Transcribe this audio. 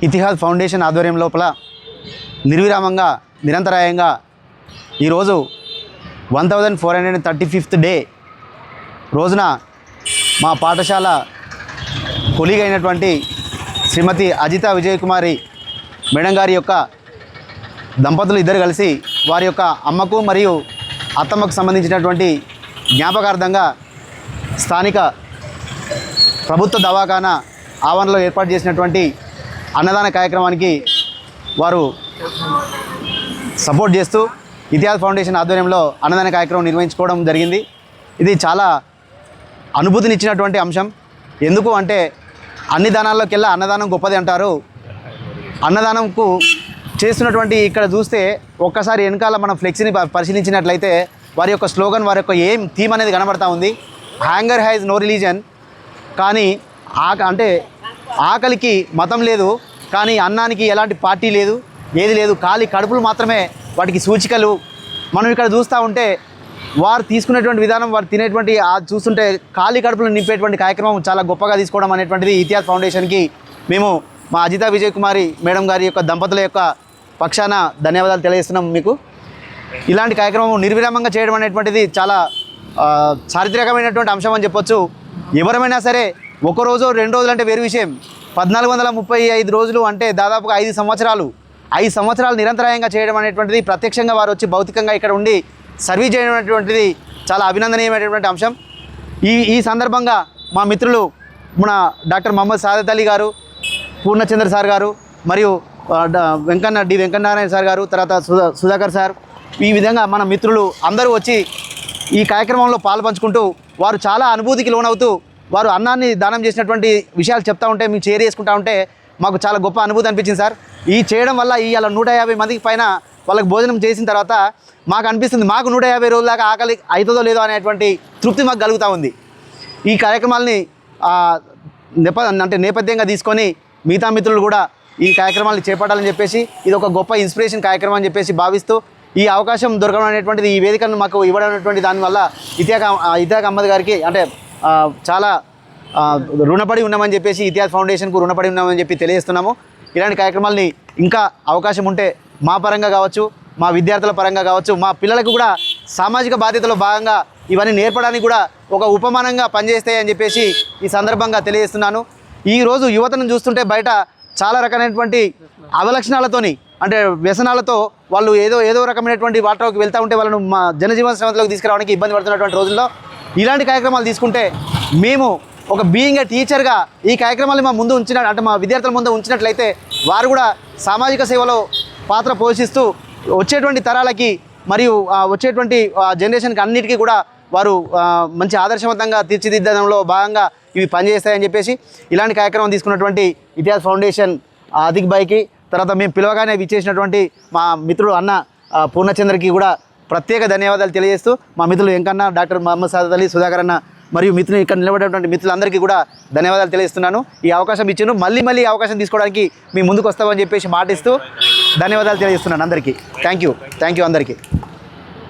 Etihad foundation ఆధ్వర్యం లోపల నిర్విరామంగా నిరంతరాయంగా ఈరోజు 1435th డే రోజున మా పాఠశాల కొలీగ్ అయినటువంటి శ్రీమతి అజిత విజయకుమారి మేడం గారి యొక్క దంపతులు ఇద్దరు కలిసి వారి యొక్క అమ్మకు మరియు అత్తమ్మకు సంబంధించినటువంటి జ్ఞాపకార్థంగా స్థానిక ప్రభుత్వ దవాఖానా ఆవరణలో ఏర్పాటు చేసినటువంటి అన్నదాన కార్యక్రమానికి వారు సపోర్ట్ చేస్తూ ఇతిహాద్ ఫౌండేషన్ ఆధ్వర్యంలో అన్నదాన కార్యక్రమం నిర్వహించుకోవడం జరిగింది. ఇది చాలా అనుభూతినిచ్చినటువంటి అంశం. ఎందుకు అంటే అన్ని దానాల్లోకెల్లా అన్నదానం గొప్పది అంటారు. అన్నదానంకు చేస్తున్నటువంటి ఇక్కడ చూస్తే ఒక్కసారి వెనకాల మనం ఫ్లెక్సీని పరిశీలించినట్లయితే వారి యొక్క స్లోగన్, వారి యొక్క ఏం థీమ్ అనేది కనబడతా ఉంది. Hunger has no religion. కానీ అంటే ఆకలికి మతం లేదు, కానీ అన్నానికి ఎలాంటి పార్టీ లేదు, ఏది లేదు. ఖాళీ కడుపులు మాత్రమే వాటికి సూచికలు. మనం ఇక్కడ చూస్తూ ఉంటే వారు తీసుకునేటువంటి విధానం, వారు తినేటువంటి చూస్తుంటే ఖాళీ కడుపులు నింపేటువంటి కార్యక్రమం చాలా గొప్పగా తీసుకోవడం అనేటువంటిది ఇతిహాద్ ఫౌండేషన్కి మేము మా అజిత విజయకుమారి మేడం గారి యొక్క దంపతుల యొక్క పక్షాన ధన్యవాదాలు తెలియజేస్తున్నాం. మీకు ఇలాంటి కార్యక్రమం నిర్విరామంగా చేయడం అనేటువంటిది చాలా చారిత్రకమైనటువంటి అంశం అని చెప్పొచ్చు. ఎవరమైనా సరే ఒక రోజు 2 రోజులు అంటే వేరు విషయం. 1435 రోజులు అంటే దాదాపుగా 5 సంవత్సరాలు నిరంతరాయంగా చేయడం అనేటువంటిది, ప్రత్యక్షంగా వారు వచ్చి భౌతికంగా ఇక్కడ ఉండి సర్వీస్ చేయడం అనేటువంటిది చాలా అభినందనీయమైనటువంటి అంశం. ఈ సందర్భంగా మా మిత్రులు మన డాక్టర్ మొహమ్మద్ సాదత్ అలీ గారు, పూర్ణచంద్ర సార్ గారు, మరియు వెంకన్ననారాయణ సార్ గారు, తర్వాత సుధాకర్ సార్, ఈ విధంగా మన మిత్రులు అందరూ వచ్చి ఈ కార్యక్రమంలో పాల్పంచుకుంటూ వారు చాలా అనుభూతికి లోనవుతూ వారు అన్నాన్ని దానం చేసినటువంటి విషయాలు చెప్తా ఉంటే, మేము షేర్ చేసుకుంటా ఉంటే మాకు చాలా గొప్ప అనుభూతి అనిపించింది సార్. ఈ చేయడం వల్ల ఇవాళ 150 మందికి పైన వాళ్ళకి భోజనం చేసిన తర్వాత మాకు అనిపిస్తుంది, మాకు 150 రోజుల దాకా ఆకలి అవుతుందో లేదో అనేటువంటి తృప్తి మాకు కలుగుతూ ఉంది. ఈ కార్యక్రమాలని నేపథ్యంగా తీసుకొని మిగతా మిత్రులు కూడా ఈ కార్యక్రమాలను చేపట్టాలని చెప్పేసి, ఇది ఒక గొప్ప ఇన్స్పిరేషన్ కార్యక్రమం అని చెప్పేసి భావిస్తూ, ఈ అవకాశం దొరకడం అనేటువంటిది, ఈ వేదికను మాకు ఇవ్వడం అనేటువంటి దానివల్ల ఇతిహాద్ అహ్మద్ గారికి అంటే చాలా రుణపడి ఉన్నామని చెప్పేసి, ఇతిహాద్ ఫౌండేషన్కు రుణపడి ఉన్నామని చెప్పి తెలియజేస్తున్నాము. ఇలాంటి కార్యక్రమాలని ఇంకా అవకాశం ఉంటే మా పరంగా కావచ్చు, మా విద్యార్థుల పరంగా కావచ్చు, మా పిల్లలకు కూడా సామాజిక బాధ్యతలో భాగంగా ఇవన్నీ నేర్పడానికి కూడా ఒక ఉపమానంగా పనిచేస్తాయి అని చెప్పేసి ఈ సందర్భంగా తెలియజేస్తున్నాను. ఈరోజు యువతను చూస్తుంటే బయట చాలా రకమైనటువంటి అవలక్షణాలతోని, అంటే వ్యసనాలతో వాళ్ళు ఏదో రకమైనటువంటి వాటిలోకి వెళ్తూ ఉంటే వాళ్ళను మా జనజీవన శ్రమలోకి తీసుకురావడానికి ఇబ్బంది పడుతున్నటువంటి రోజుల్లో ఇలాంటి కార్యక్రమాలు తీసుకుంటే, మేము ఒక బీయింగ్ ఏ టీచర్గా ఈ కార్యక్రమాలు మా విద్యార్థుల ముందు ఉంచినట్లయితే వారు కూడా సామాజిక సేవలో పాత్ర పోషిస్తూ వచ్చేటువంటి తరాలకి మరియు వచ్చేటువంటి జనరేషన్కి అన్నిటికీ కూడా వారు మంచి ఆదర్శవంతంగా తీర్చిదిద్దడంలో భాగంగా ఇవి పనిచేస్తాయని చెప్పేసి, ఇలాంటి కార్యక్రమం తీసుకున్నటువంటి ఇతిహాద్ ఫౌండేషన్ ఆదిక్ బాయ్కి, తర్వాత మేము పిలవగానే విచ్చేసినటువంటి మా మిత్రుడు అన్న పూర్ణచంద్రకి కూడా ప్రత్యేక ధన్యవాదాలు తెలియజేస్తూ, మా మిత్రులు వెంకన్న, డాక్టర్ మొహమ్మద్ సాదత్ అలీ, సుధాకర్ అన్న మరియు మిత్రులు ఇక్కడ నిలబడేటువంటి మిత్రులందరికీ కూడా ధన్యవాదాలు తెలియజేస్తున్నాను. ఈ అవకాశం ఇచ్చాను, మళ్ళీ ఈ అవకాశం తీసుకోవడానికి మీ ముందుకు వస్తామని చెప్పేసి మాటిస్తూ ధన్యవాదాలు తెలియజేస్తున్నాను అందరికీ. థ్యాంక్ యూ అందరికీ.